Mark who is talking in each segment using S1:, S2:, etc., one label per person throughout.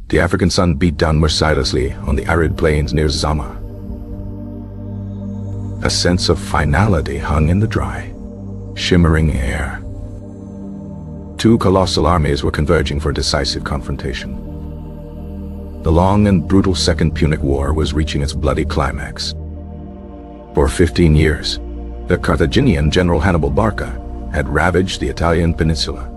S1: The African sun beat down mercilessly on the arid plains near Zama. A sense of finality hung in the dry, shimmering air. Two colossal armies were converging for a decisive confrontation. The long and brutal Second Punic War was reaching its bloody climax. For 15 years, the Carthaginian general Hannibal Barca had ravaged the Italian peninsula.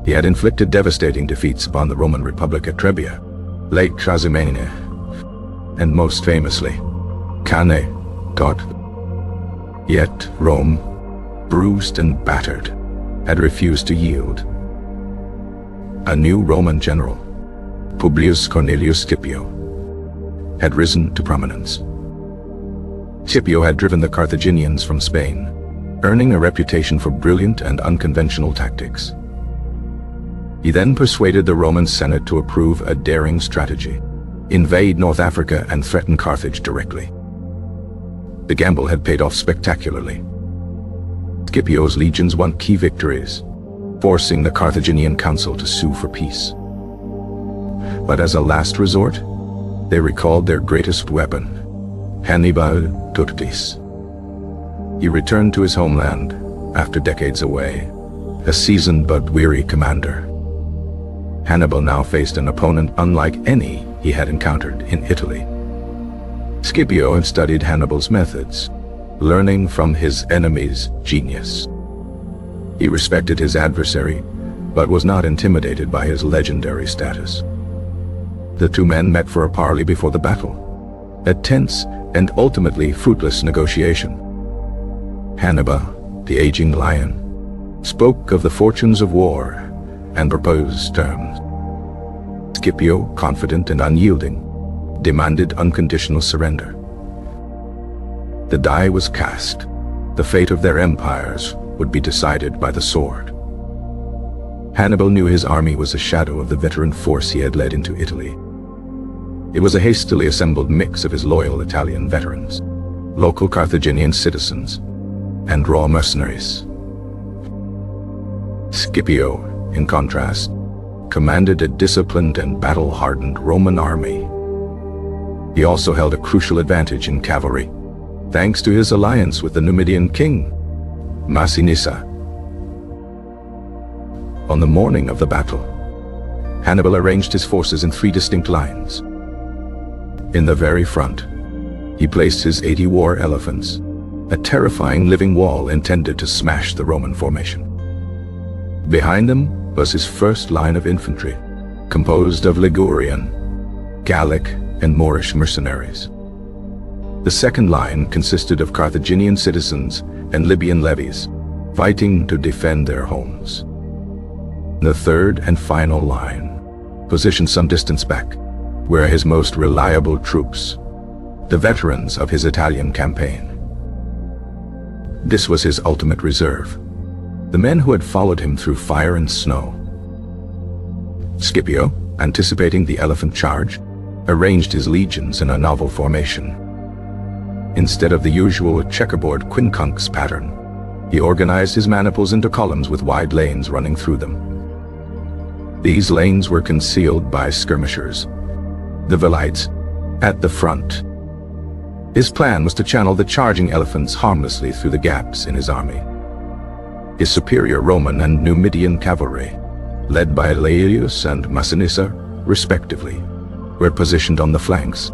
S1: He had inflicted devastating defeats upon the Roman Republic at Trebia, Lake Trasimene, and most famously, Cannae. Yet Rome, bruised and battered, had refused to yield. A new Roman general, Publius Cornelius Scipio, had risen to prominence. Scipio had driven the Carthaginians from Spain, earning a reputation for brilliant and unconventional tactics. He then persuaded the Roman Senate to approve a daring strategy: invade North Africa and threaten Carthage directly. The gamble had paid off spectacularly. Scipio's legions won key victories, forcing the Carthaginian council to sue for peace. But as a last resort, they recalled their greatest weapon, Hannibal Turtis. He returned to his homeland after decades away, a seasoned but weary commander. Hannibal now faced an opponent unlike any he had encountered in Italy. Scipio had studied Hannibal's methods, learning from his enemy's genius. He respected his adversary, but was not intimidated by his legendary status. The two men met for a parley before the battle, a tense and ultimately fruitless negotiation. Hannibal, the aging lion, spoke of the fortunes of war and proposed terms. Scipio, confident and unyielding, demanded unconditional surrender. The die was cast. The fate of their empires would be decided by the sword. Hannibal knew his army was a shadow of the veteran force he had led into Italy. It was a hastily assembled mix of his loyal Italian veterans, local Carthaginian citizens, and raw mercenaries. Scipio, in contrast, commanded a disciplined and battle-hardened Roman army. He also held a crucial advantage in cavalry, thanks to his alliance with the Numidian king, Massinissa. On the morning of the battle, Hannibal arranged his forces in 3 distinct lines. In the very front, he placed his 80 war elephants, a terrifying living wall intended to smash the Roman formation. Behind them was his first line of infantry, composed of Ligurian, Gallic, and Moorish mercenaries. The second line consisted of Carthaginian citizens and Libyan levies, fighting to defend their homes. The third and final line, positioned some distance back, were his most reliable troops, the veterans of his Italian campaign. This was his ultimate reserve, the men who had followed him through fire and snow. Scipio, anticipating the elephant charge, arranged his legions in a novel formation. Instead of the usual checkerboard quincunx pattern, he organized his maniples into columns with wide lanes running through them. These lanes were concealed by skirmishers, the velites, at the front. His plan was to channel the charging elephants harmlessly through the gaps in his army. His superior Roman and Numidian cavalry, led by Laelius and Massinissa, respectively, were positioned on the flanks.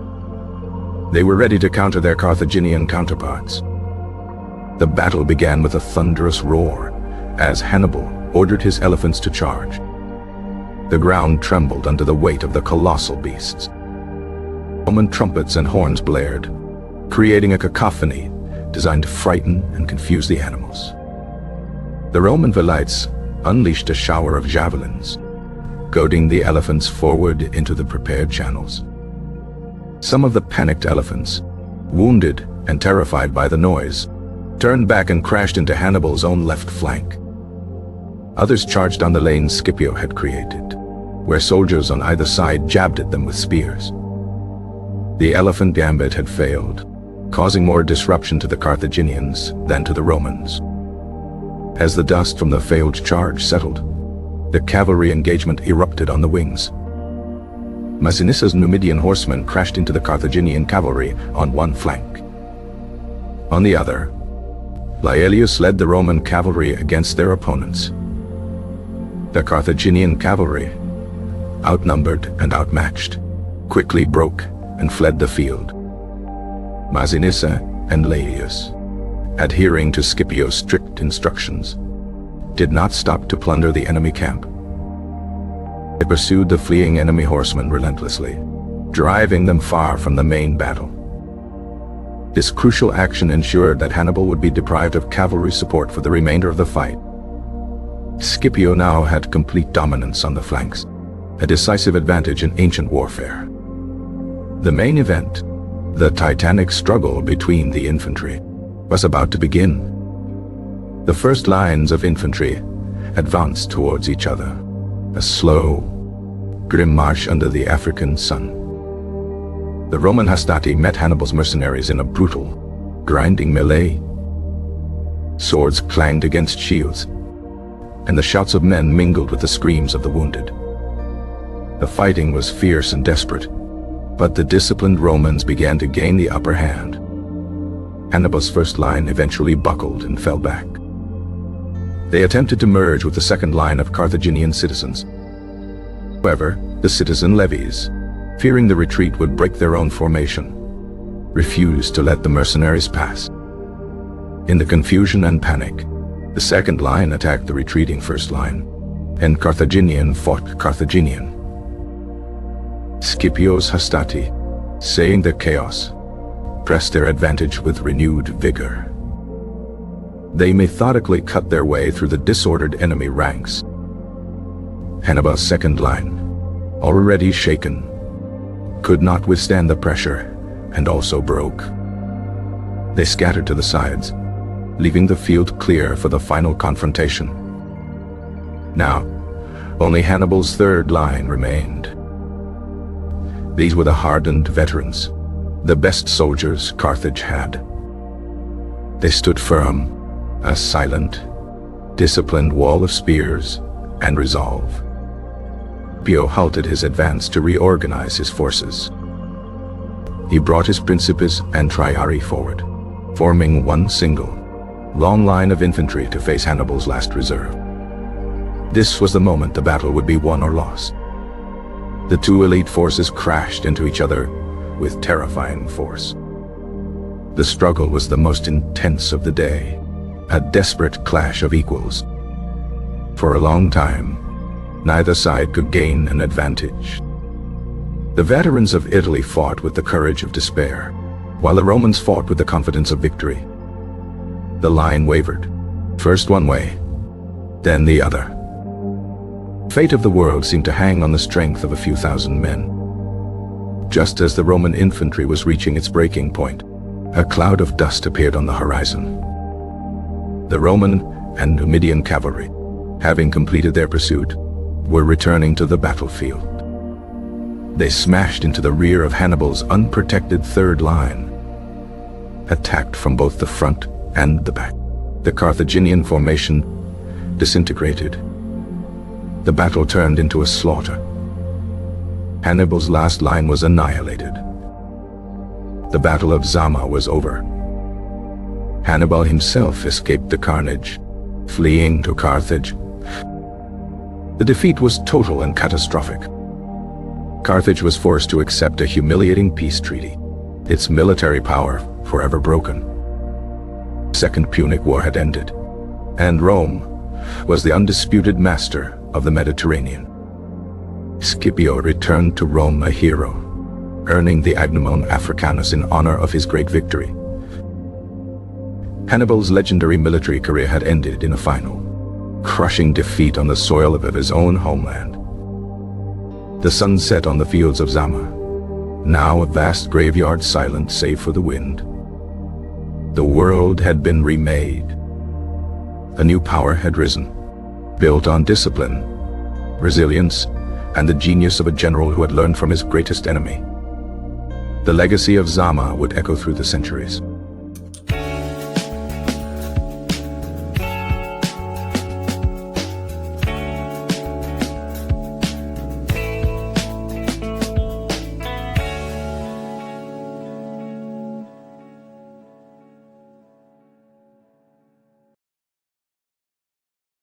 S1: They were ready to counter their Carthaginian counterparts. The battle began with a thunderous roar as Hannibal ordered his elephants to charge. The ground trembled under the weight of the colossal beasts. Roman trumpets and horns blared, creating a cacophony designed to frighten and confuse the animals. The Roman velites unleashed a shower of javelins, goading the elephants forward into the prepared channels. Some of the panicked elephants, wounded and terrified by the noise, turned back and crashed into Hannibal's own left flank. Others charged on the lanes Scipio had created, where soldiers on either side jabbed at them with spears. The elephant gambit had failed, causing more disruption to the Carthaginians than to the Romans. As the dust from the failed charge settled, the cavalry engagement erupted on the wings. Masinissa's Numidian horsemen crashed into the Carthaginian cavalry on one flank. On the other, Laelius led the Roman cavalry against their opponents. The Carthaginian cavalry, outnumbered and outmatched, quickly broke and fled the field. Masinissa and Laelius, adhering to Scipio's strict instructions, did not stop to plunder the enemy camp. They pursued the fleeing enemy horsemen relentlessly, driving them far from the main battle. This crucial action ensured that Hannibal would be deprived of cavalry support for the remainder of the fight. Scipio now had complete dominance on the flanks, a decisive advantage in ancient warfare. The main event, the titanic struggle between the infantry, was about to begin. The first lines of infantry advanced towards each other, a slow, grim march under the African sun. The Roman hastati met Hannibal's mercenaries in a brutal, grinding melee. Swords clanged against shields, and the shouts of men mingled with the screams of the wounded. The fighting was fierce and desperate, but the disciplined Romans began to gain the upper hand. Hannibal's first line eventually buckled and fell back. They attempted to merge with the second line of Carthaginian citizens. However, the citizen levies, fearing the retreat would break their own formation, refused to let the mercenaries pass. In the confusion and panic, the second line attacked the retreating first line, and Carthaginian fought Carthaginian. Scipio's hastati, seeing the chaos, pressed their advantage with renewed vigor. They methodically cut their way through the disordered enemy ranks. Hannibal's second line, already shaken, could not withstand the pressure and also broke. They scattered to the sides, leaving the field clear for the final confrontation. Now, only Hannibal's third line remained. These were the hardened veterans, the best soldiers Carthage had. They stood firm, a silent, disciplined wall of spears and resolve. Scipio halted his advance to reorganize his forces. He brought his principes and triarii forward, forming one single, long line of infantry to face Hannibal's last reserve. This was the moment the battle would be won or lost. The two elite forces crashed into each other with terrifying force. The struggle was the most intense of the day, a desperate clash of equals. For a long time, neither side could gain an advantage. The veterans of Italy fought with the courage of despair, while the Romans fought with the confidence of victory. The line wavered, first one way, then the other. The fate of the world seemed to hang on the strength of a few thousand men. Just as the Roman infantry was reaching its breaking point, a cloud of dust appeared on the horizon. The Roman and Numidian cavalry, having completed their pursuit, were returning to the battlefield. They smashed into the rear of Hannibal's unprotected third line, attacked from both the front and the back. The Carthaginian formation disintegrated. The battle turned into a slaughter. Hannibal's last line was annihilated. The Battle of Zama was over. Hannibal himself escaped the carnage, fleeing to Carthage. The defeat was total and catastrophic. Carthage was forced to accept a humiliating peace treaty, its military power forever broken. The Second Punic War had ended, and Rome was the undisputed master of the Mediterranean. Scipio returned to Rome a hero, earning the agnomen Africanus in honor of his great victory. Hannibal's legendary military career had ended in a final, crushing defeat on the soil of his own homeland. The sun set on the fields of Zama, now a vast graveyard silent save for the wind. The world had been remade. A new power had risen, built on discipline, resilience, and the genius of a general who had learned from his greatest enemy. The legacy of Zama would echo through the centuries.